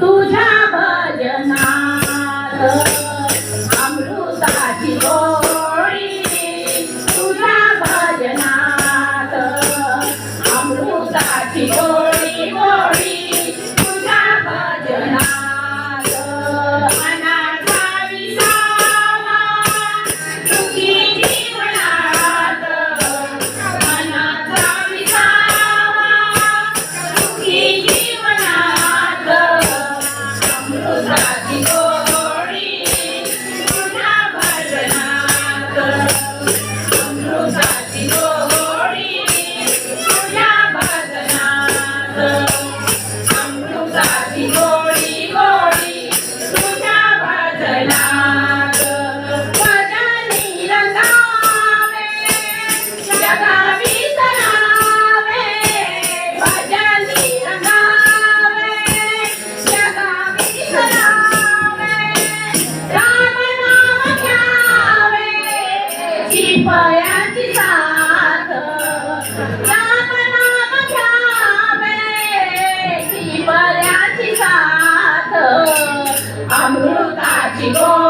तुझ्या भजनात अमृताची गोडी तुझ्या भजनात अमृताची गोडी गोडी तुझ्या भजनात अनाथा विसावा सुखी जीवनात अनाथा विसावा सुखी जीवनात अमृताची गोडी तुझ्या भजनात अमृताची गोडी तुझ्या भजनात अमृताची गोडी गोडी तुझ्या भजनात भजनी रंगावे जगा विसरावे भजनी रंगावे जगा विसरावे राम नाम घ्यावे चिपळ्याची साथ राम नाम घ्यावे चिपळ्याची साथ अमृताची गोडी